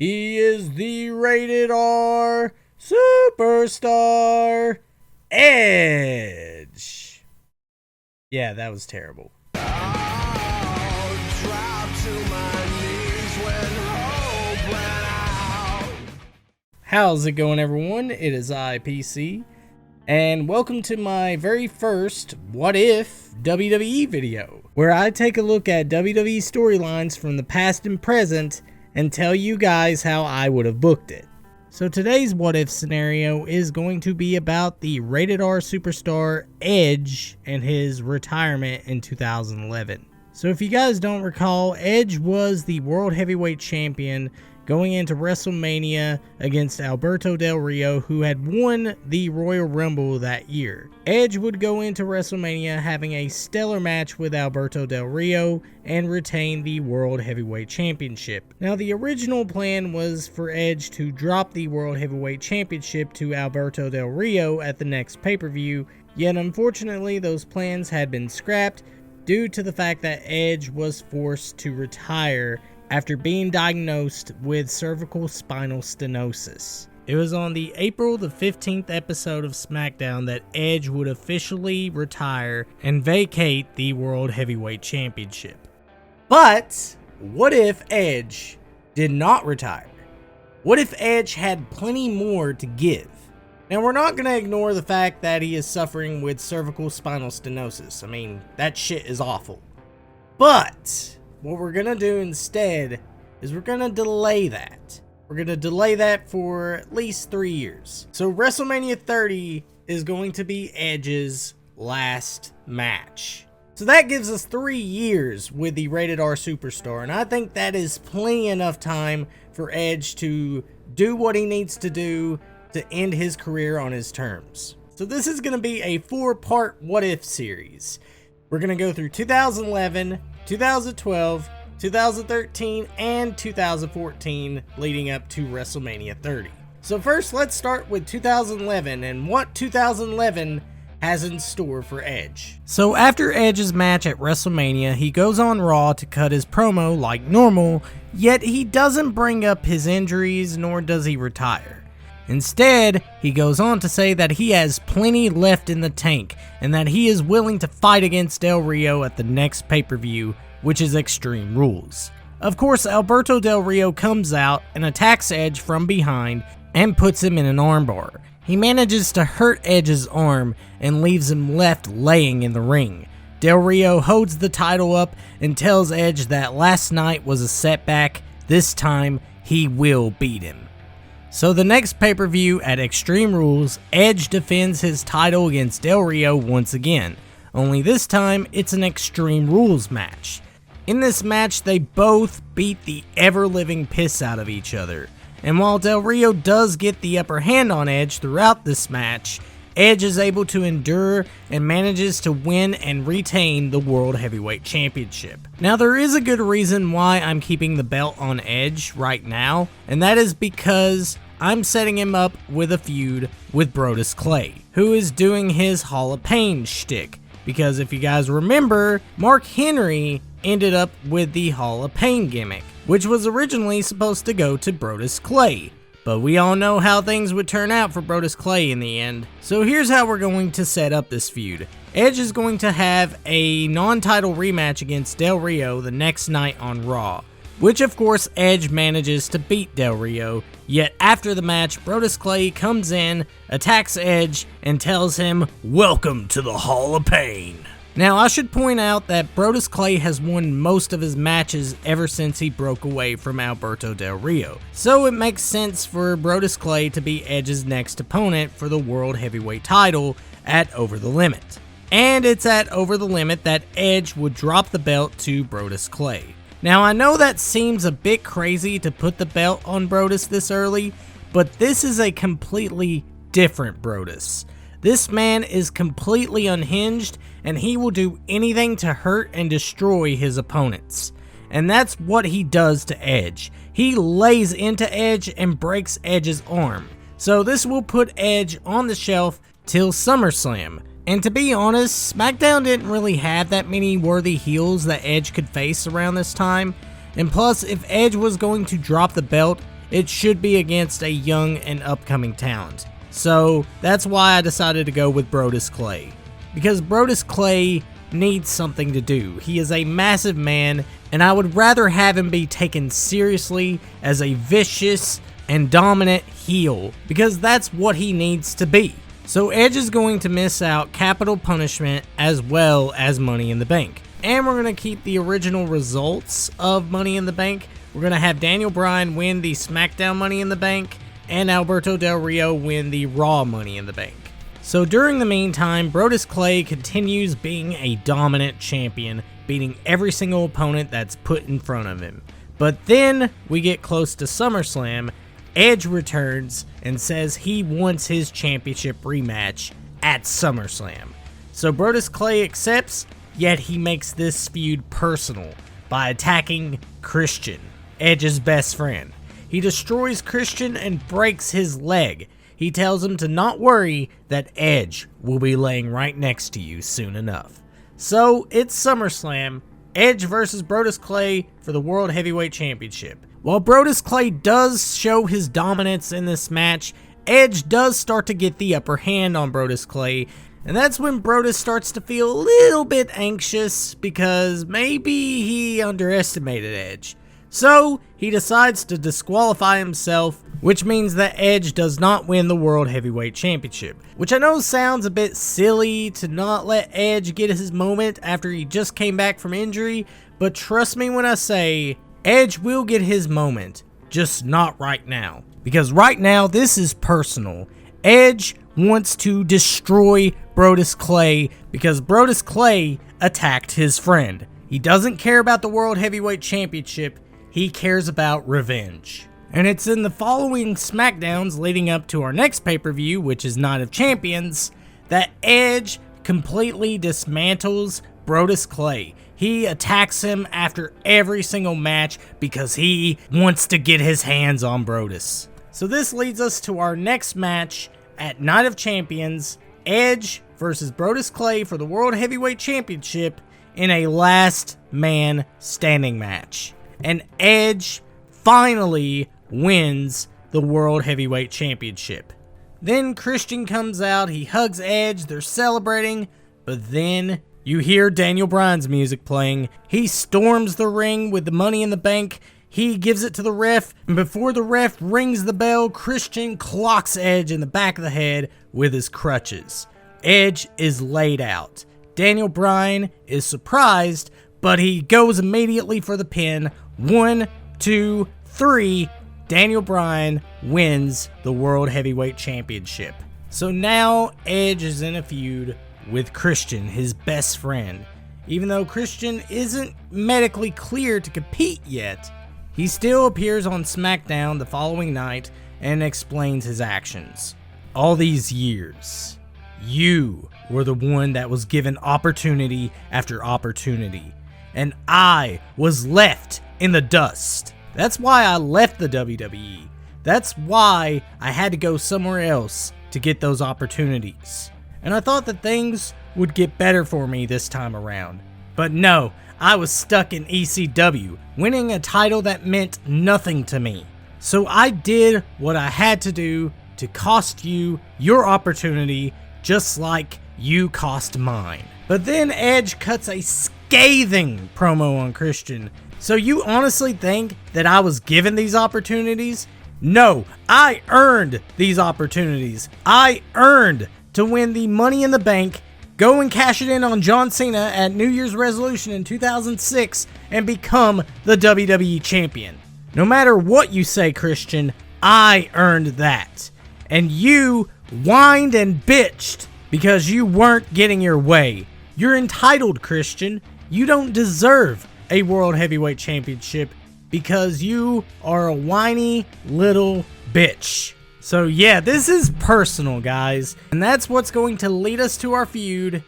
He is the rated R superstar, Edge. Yeah, that was terrible. How's it going, everyone? It is PC, and welcome to my very first What If WWE video, where I take a look at WWE storylines from the past and present and tell you guys how I would have booked it. So today's What If scenario is going to be about the rated R superstar Edge and his retirement in 2011. So if you guys don't recall, Edge was the World Heavyweight Champion going into WrestleMania against Alberto Del Rio, who had won the Royal Rumble that year. Edge would go into WrestleMania having a stellar match with Alberto Del Rio and retain the World Heavyweight Championship. Now, the original plan was for Edge to drop the World Heavyweight Championship to Alberto Del Rio at the next pay-per-view, yet unfortunately those plans had been scrapped due to the fact that Edge was forced to retire after being diagnosed with cervical spinal stenosis. It was on the April the 15th episode of SmackDown that Edge would officially retire and vacate the World Heavyweight Championship. But what if Edge did not retire? What if Edge had plenty more to give? Now, we're not going to ignore the fact that he is suffering with cervical spinal stenosis. I mean, that shit is awful. But what we're going to do instead is we're going to delay that. We're going to delay that for at least 3 years. So WrestleMania 30 is going to be Edge's last match. So that gives us 3 years with the Rated R Superstar. And I think that is plenty enough time for Edge to do what he needs to do to end his career on his terms. So this is going to be a 4-part What If series. We're going to go through 2011, 2012, 2013, and 2014 leading up to WrestleMania 30. So first, let's start with 2011 and what 2011 has in store for Edge. So after Edge's match at WrestleMania, he goes on Raw to cut his promo like normal, yet he doesn't bring up his injuries nor does he retire. Instead, he goes on to say that he has plenty left in the tank and that he is willing to fight against Del Rio at the next pay-per-view, which is Extreme Rules. Of course, Alberto Del Rio comes out and attacks Edge from behind and puts him in an armbar. He manages to hurt Edge's arm and leaves him left laying in the ring. Del Rio holds the title up and tells Edge that last night was a setback. This time, he will beat him. So the next pay-per-view at Extreme Rules, Edge defends his title against Del Rio once again. Only this time, it's an Extreme Rules match. In this match, they both beat the ever-living piss out of each other. And while Del Rio does get the upper hand on Edge throughout this match, Edge is able to endure and manages to win and retain the World Heavyweight Championship. Now, there is a good reason why I'm keeping the belt on Edge right now, and that is because I'm setting him up with a feud with Brodus Clay, who is doing his Hall of Pain shtick. Because if you guys remember, Mark Henry ended up with the Hall of Pain gimmick, which was originally supposed to go to Brodus Clay. But we all know how things would turn out for Brodus Clay in the end. So here's how we're going to set up this feud. Edge is going to have a non-title rematch against Del Rio the next night on Raw, which of course Edge manages to beat Del Rio. Yet after the match, Brodus Clay comes in, attacks Edge, and tells him, "Welcome to the Hall of Pain." Now, I should point out that Brodus Clay has won most of his matches ever since he broke away from Alberto Del Rio, so it makes sense for Brodus Clay to be Edge's next opponent for the World Heavyweight title at Over the Limit. And it's at Over the Limit that Edge would drop the belt to Brodus Clay. Now, I know that seems a bit crazy to put the belt on Brodus this early, but this is a completely different Brodus. This man is completely unhinged, and he will do anything to hurt and destroy his opponents. And that's what he does to Edge. He lays into Edge and breaks Edge's arm. So this will put Edge on the shelf till Summerslam. And to be honest, SmackDown didn't really have that many worthy heels that Edge could face around this time. And plus, if Edge was going to drop the belt, it should be against a young and upcoming talent. So that's why I decided to go with Brodus Clay. Because Brodus Clay needs something to do. He is a massive man, and I would rather have him be taken seriously as a vicious and dominant heel, because that's what he needs to be. So Edge is going to miss out capital punishment as well as Money in the Bank. And we're going to keep the original results of Money in the Bank. We're going to have Daniel Bryan win the SmackDown Money in the Bank, and Alberto Del Rio win the Raw Money in the Bank. So during the meantime, Brodus Clay continues being a dominant champion, beating every single opponent that's put in front of him. But then we get close to SummerSlam. Edge returns and says he wants his championship rematch at SummerSlam. So Brodus Clay accepts, yet he makes this feud personal by attacking Christian, Edge's best friend. He destroys Christian and breaks his leg. He tells him to not worry, that Edge will be laying right next to you soon enough. So it's SummerSlam, Edge versus Brodus Clay for the World Heavyweight Championship. While Brodus Clay does show his dominance in this match, Edge does start to get the upper hand on Brodus Clay, and that's when Brodus starts to feel a little bit anxious because maybe he underestimated Edge. So he decides to disqualify himself, which means that Edge does not win the World Heavyweight Championship. Which I know sounds a bit silly to not let Edge get his moment after he just came back from injury, but trust me when I say, Edge will get his moment, just not right now. Because right now, this is personal. Edge wants to destroy Brodus Clay because Brodus Clay attacked his friend. He doesn't care about the World Heavyweight Championship, he cares about revenge. And it's in the following SmackDowns leading up to our next pay-per-view, which is Night of Champions, that Edge completely dismantles Brodus Clay. He attacks him after every single match because he wants to get his hands on Brodus. So this leads us to our next match at Night of Champions, Edge versus Brodus Clay for the World Heavyweight Championship in a last man standing match. And Edge finally wins the World Heavyweight Championship. Then Christian comes out, he hugs Edge, they're celebrating, but then you hear Daniel Bryan's music playing. He storms the ring with the Money in the Bank. He gives it to the ref, and before the ref rings the bell, Christian clocks Edge in the back of the head with his crutches. Edge is laid out. Daniel Bryan is surprised, but he goes immediately for the pin. 1, 2, 3. Daniel Bryan wins the World Heavyweight Championship. So now Edge is in a feud with Christian, his best friend. Even though Christian isn't medically cleared to compete yet, he still appears on SmackDown the following night and explains his actions. All these years, you were the one that was given opportunity after opportunity, and I was left in the dust. That's why I left the WWE. That's why I had to go somewhere else to get those opportunities. And I thought that things would get better for me this time around. But no, I was stuck in ECW, winning a title that meant nothing to me. So I did what I had to do to cost you your opportunity, just like you cost mine. But then Edge cuts a scathing promo on Christian. So you honestly think that I was given these opportunities? No, I earned these opportunities. I earned to win the Money in the Bank, go and cash it in on John Cena at New Year's resolution in 2006, and become the WWE Champion. No matter what you say, Christian, I earned that. And you whined and bitched because you weren't getting your way. You're entitled, Christian. You don't deserve a World Heavyweight Championship because you are a whiny little bitch. So yeah, this is personal, guys. And that's what's going to lead us to our feud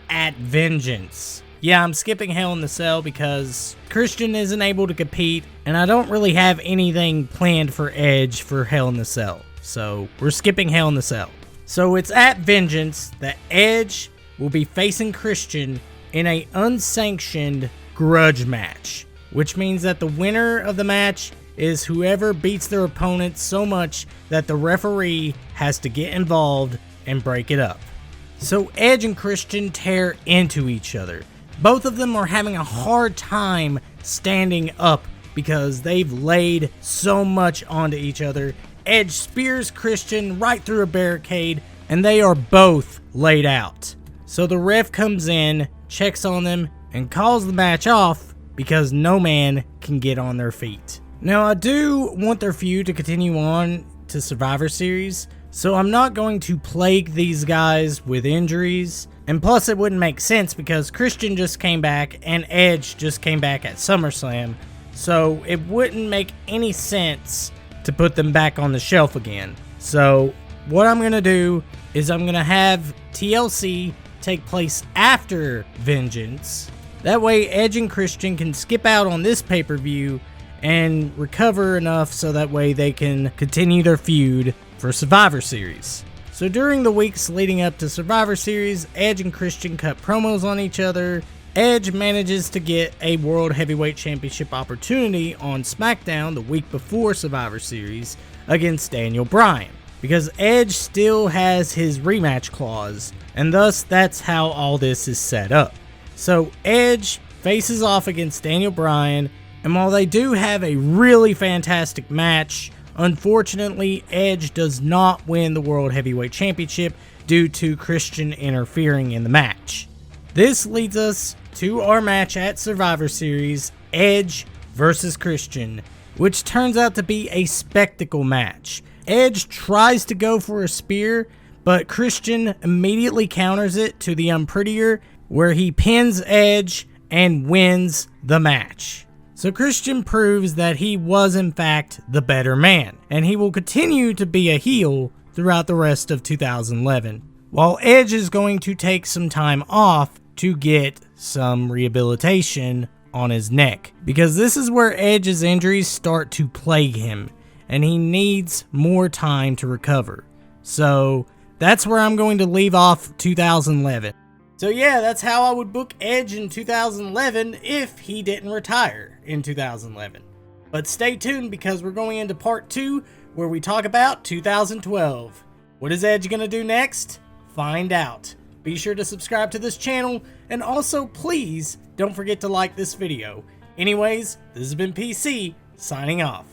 at Vengeance. Yeah, I'm skipping Hell in the Cell because Christian isn't able to compete, and I don't really have anything planned for Edge for Hell in the Cell. So we're skipping Hell in the Cell. So it's at Vengeance that Edge will be facing Christian in a unsanctioned grudge match, which means that the winner of the match is whoever beats their opponent so much that the referee has to get involved and break it up. So Edge and Christian tear into each other. Both of them are having a hard time standing up because they've laid so much onto each other. Edge spears Christian right through a barricade, and they are both laid out. So the ref comes in, checks on them, and calls the match off because no man can get on their feet. Now, I do want their feud to continue on to Survivor Series, so I'm not going to plague these guys with injuries. And plus, it wouldn't make sense because Christian just came back and Edge just came back at Summerslam, so it wouldn't make any sense to put them back on the shelf again. So what I'm going to do is I'm going to have TLC take place after Vengeance. That way Edge and Christian can skip out on this pay-per-view and recover enough so that way they can continue their feud for Survivor Series. So during the weeks leading up to Survivor Series, Edge and Christian cut promos on each other. Edge manages to get a World Heavyweight Championship opportunity on SmackDown the week before Survivor Series against Daniel Bryan, because Edge still has his rematch clause, and thus that's how all this is set up. So Edge faces off against Daniel Bryan, and while they do have a really fantastic match, unfortunately Edge does not win the World Heavyweight Championship due to Christian interfering in the match. This leads us to our match at Survivor Series, Edge versus Christian, which turns out to be a spectacle match. Edge tries to go for a spear, but Christian immediately counters it to the unprettier, where he pins Edge and wins the match. So Christian proves that he was in fact the better man, and he will continue to be a heel throughout the rest of 2011, while Edge is going to take some time off to get some rehabilitation on his neck, because this is where Edge's injuries start to plague him, and he needs more time to recover. So that's where I'm going to leave off 2011. So yeah, that's how I would book Edge in 2011 if he didn't retire in 2011. But stay tuned because we're going into part 2 where we talk about 2012. What is Edge going to do next? Find out. Be sure to subscribe to this channel, and also please don't forget to like this video. Anyways, this has been PC, signing off.